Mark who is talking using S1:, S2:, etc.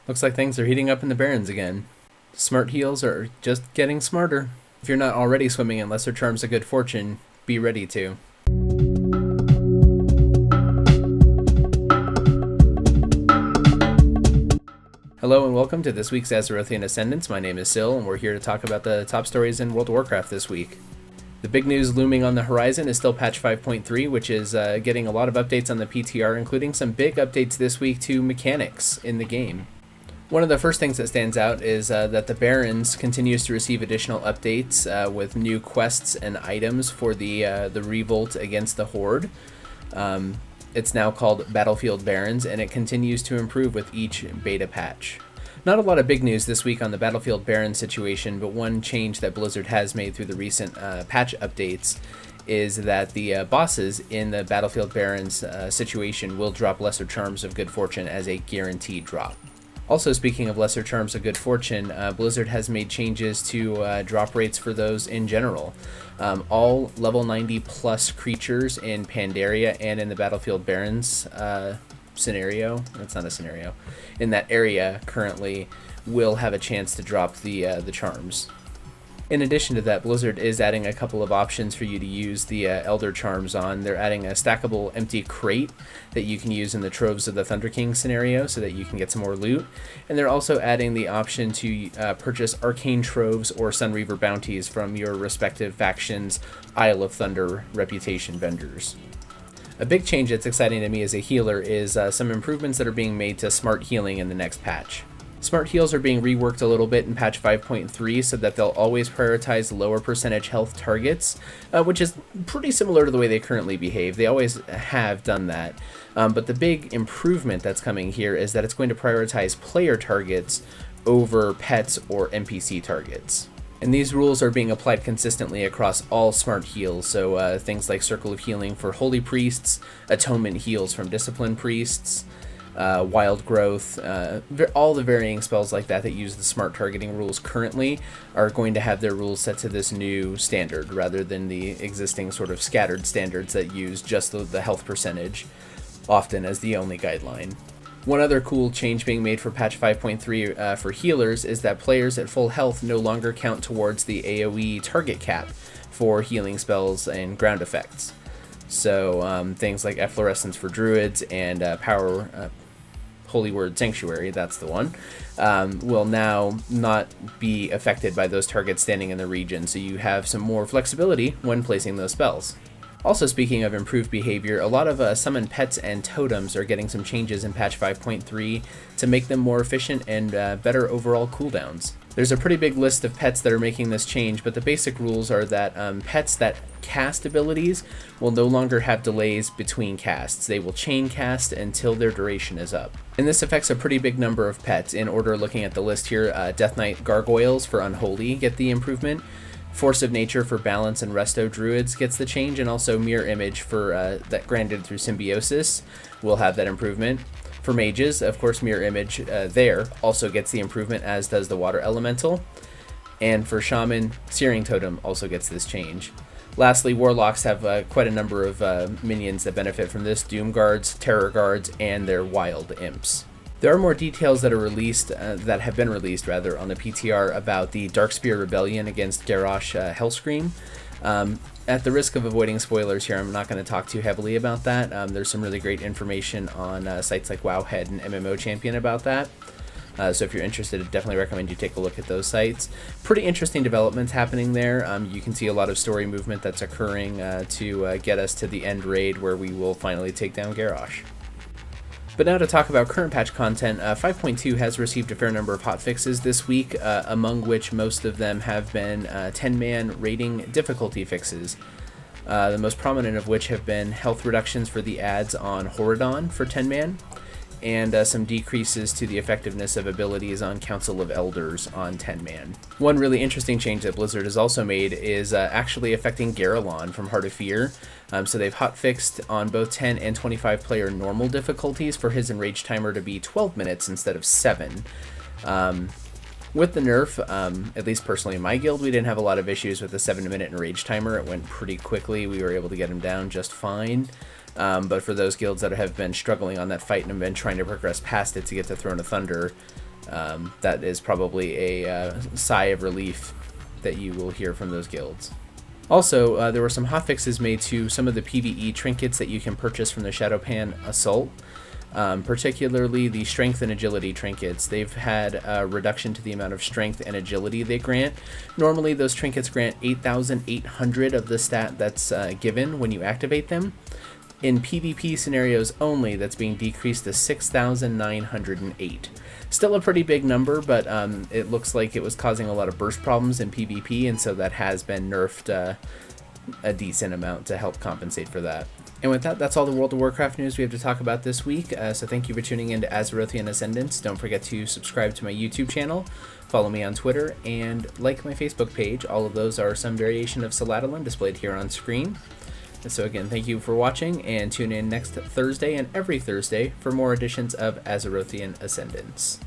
S1: Looks like things are heating up in the Barrens again. Smart heals are just getting smarter. If you're not already swimming in lesser charms of good fortune, be ready to. Hello and welcome to this week's Azerothian Ascendance. My name is Syl, and we're here to talk about the top stories in World of Warcraft this week. The big news looming on the horizon is still patch 5.3, which is getting a lot of updates on the PTR, including some big updates this week to mechanics in the game. One of the first things that stands out is that the Barrens continues to receive additional updates with new quests and items for the revolt against the Horde. It's now called Battlefield Barrens, and it continues to improve with each beta patch. Not a lot of big news this week on the Battlefield Barrens situation, but one change that Blizzard has made through the recent patch updates is that the bosses in the Battlefield Barrens situation will drop Lesser Charms of Good Fortune as a guaranteed drop. Also, speaking of Lesser Charms of Good Fortune, Blizzard has made changes to drop rates for those in general. All level 90 plus creatures in Pandaria and in the Battlefield Barrens scenario, that's not a scenario, in that area currently will have a chance to drop the charms. In addition to that, Blizzard is adding a couple of options for you to use the Elder Charms on. They're adding a stackable empty crate that you can use in the Troves of the Thunder King scenario so that you can get some more loot. And they're also adding the option to purchase Arcane Troves or Sunreaver bounties from your respective factions' Isle of Thunder reputation vendors. A big change that's exciting to me as a healer is some improvements that are being made to smart healing in the next patch. Smart heals are being reworked a little bit in patch 5.3 so that they'll always prioritize lower percentage health targets, which is pretty similar to the way they currently behave. They always have done that. But the big improvement that's coming here is that it's going to prioritize player targets over pets or NPC targets. And these rules are being applied consistently across all smart heals, so things like Circle of Healing for Holy Priests, Atonement heals from Disciplined Priests, Wild Growth, all the varying spells like that use the smart targeting rules currently are going to have their rules set to this new standard rather than the existing sort of scattered standards that use just the health percentage often as the only guideline. One other cool change being made for patch 5.3 for healers is that players at full health no longer count towards the AoE target cap for healing spells and ground effects. So things like Efflorescence for Druids and Holy Word Sanctuary, that's the one, will now not be affected by those targets standing in the region, so you have some more flexibility when placing those spells. Also, speaking of improved behavior, a lot of summon pets and totems are getting some changes in patch 5.3 to make them more efficient and better overall cooldowns. There's a pretty big list of pets that are making this change, but the basic rules are that pets that cast abilities will no longer have delays between casts. They will chain cast until their duration is up. And this affects a pretty big number of pets. In order, looking at the list here, Death Knight Gargoyles for Unholy get the improvement. Force of Nature for Balance and Resto Druids gets the change, and also Mirror Image for that granted through Symbiosis will have that improvement. For mages, of course, Mirror Image there also gets the improvement, as does the Water Elemental. And for Shaman, Searing Totem also gets this change. Lastly, Warlocks have quite a number of minions that benefit from this: Doom Guards, Terror Guards, and their Wild Imps. There are more details that have been released on the PTR about the Darkspear Rebellion against Garrosh Hellscream. At the risk of avoiding spoilers here, I'm not going to talk too heavily about that. There's some really great information on sites like Wowhead and MMO Champion about that. So if you're interested, I definitely recommend you take a look at those sites. Pretty interesting developments happening there. You can see a lot of story movement that's occurring to get us to the end raid where we will finally take down Garrosh. But now to talk about current patch content, 5.2 has received a fair number of hotfixes this week, among which most of them have been 10-man rating difficulty fixes. The most prominent of which have been health reductions for the ads on Horadon for 10-man, and some decreases to the effectiveness of abilities on Council of Elders on 10-man. One really interesting change that Blizzard has also made is actually affecting Garalon from Heart of Fear. So they've hotfixed on both 10 and 25 player normal difficulties for his enraged timer to be 12 minutes instead of 7. With the nerf, at least personally in my guild, we didn't have a lot of issues with the 7-minute enraged timer. It went pretty quickly. We were able to get him down just fine. But for those guilds that have been struggling on that fight and have been trying to progress past it to get to Throne of Thunder, That is probably a sigh of relief that you will hear from those guilds. Also, there were some hotfixes made to some of the PvE trinkets that you can purchase from the Shadowpan Assault, particularly the Strength and Agility trinkets. They've had a reduction to the amount of Strength and Agility they grant. Normally, those trinkets grant 8,800 of the stat that's given when you activate them. In PvP scenarios only, that's being decreased to 6,908. Still a pretty big number, but it looks like it was causing a lot of burst problems in PvP, and so that has been nerfed a decent amount to help compensate for that. And with that, that's all the World of Warcraft news we have to talk about this week. So thank you for tuning in to Azerothian Ascendance. Don't forget to subscribe to my YouTube channel, follow me on Twitter, and like my Facebook page. All of those are some variation of Syladylin displayed here on screen. And so again, thank you for watching, and tune in next Thursday and every Thursday for more editions of Azerothian Ascendance.